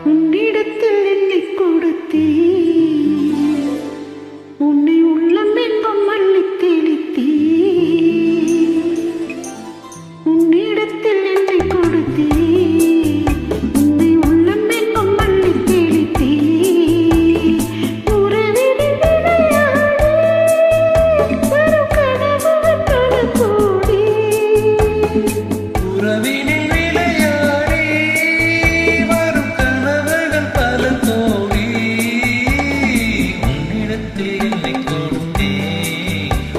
உன்னிடத்தில் என்னை கொடுத்தே உன்னை உள்ளம் எங்கும் மல்லி தெளித்தே உன்னிடத்தில் என்னை கொடுத்தே உன்னை உள்ளம் எங்கும் மல்லி தெளித்தே உறவினில் விளையாடி வரும் கனவுகள் பல கோடி உறவினில் விளையாடி வரும் கனவுகள் பல கோடி உன்னிடத்தில் என்னை கொடுத்தே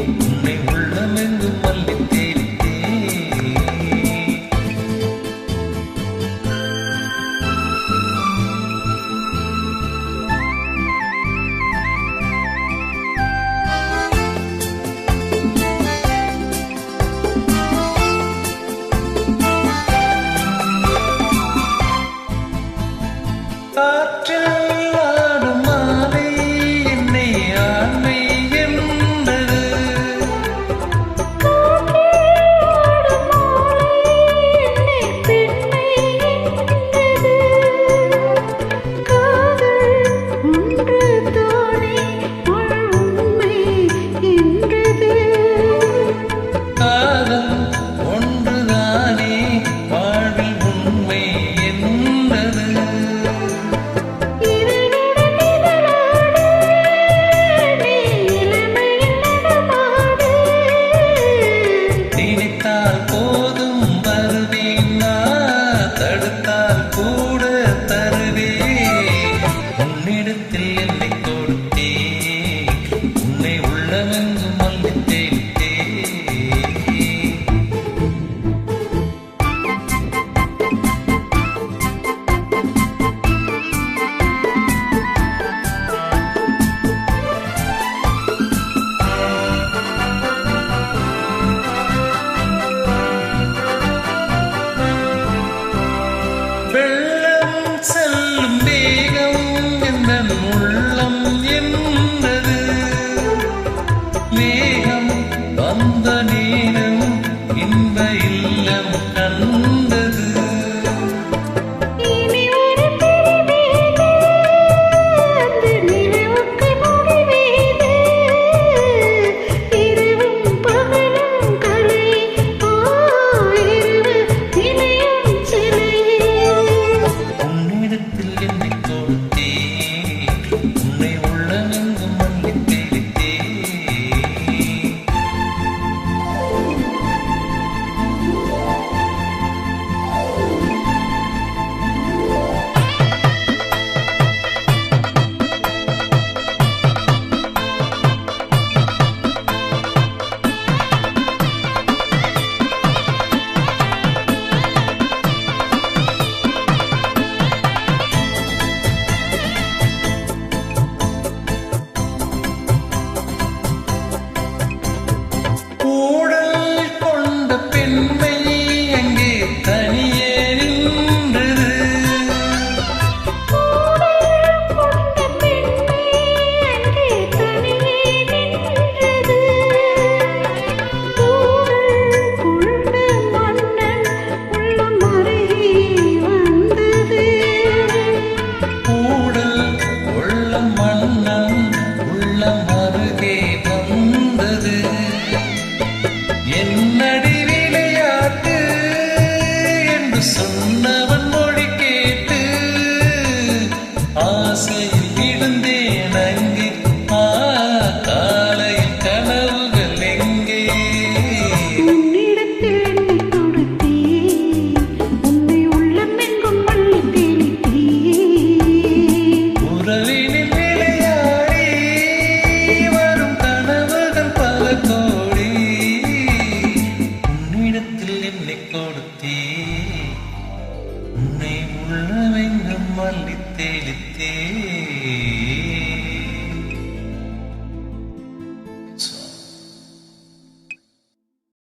உன்னை உள்ளமெங்கும் மல்லி தேடித்தே காற்றில் ஆடும் மாலை என்னை ஆண்மை என்பது காற்றோடும் மாலை என்னை பெண்மை என்பது காதல் ஒன்று தானே உண்மை என்றது காதல் ஒன்றுதானே வாழ்வில் உண்மை என்பது இதனுடன் இதழாடு நீ இளமையில் நடமாடு நினைத்தால் போதும் வருவேன் நான் தடுத்தால் கூட தருவேன் உன்னிடத்தில் என்னை கொடுத்தே உன்னை உள்ளமெங்கும் மல்லி தேடித்தே வெள்ளம் செல்லும் வேகம் எந்தன் உள்ளம் என்பது வேகம் வந்த நேரம் இன்ப இல்லம் கண்டது இனி ஒரு பிரிவேது அந்த நிலவுக்கு முடிவேது இரவும் பகலும் கலை இரவு இணையும் சிலை உன்னிடத்தில் என்னை கொடுத்தே உன்னை உள்ளமெங்கும் மல்லி தேடித்தே ஊடல் கொண்ட பெண்மை அங்கே தனியே நின்றது கூடல் கொண்ட பெண்மை அங்கே தனியே நின்றது கூடல் கொண்ட மன்னன் உள்ளம் அருகே வந்தது ஊடல் உள்ள மன்னன் உள்ளம் அருகே வந்தது என்னடி விளையாட்டு என்று சொன்னவன் மொழி கேட்டு ஆசையில் விழுந்தேன் அங்கே காலையில் கனவுகள் எங்கே உன்னிடத்தில் என்னை கொடுத்தே உன்னை உள்ளம் எங்கும் மல்லி தெளித்தே உறவினில் விளையாடி வரும் கனவுகள் பல கோடி உன்னிடத்தில் என்னை கொடுத்தே உன்னை உள்ளமெங்கும் மல்லி தெளித்தே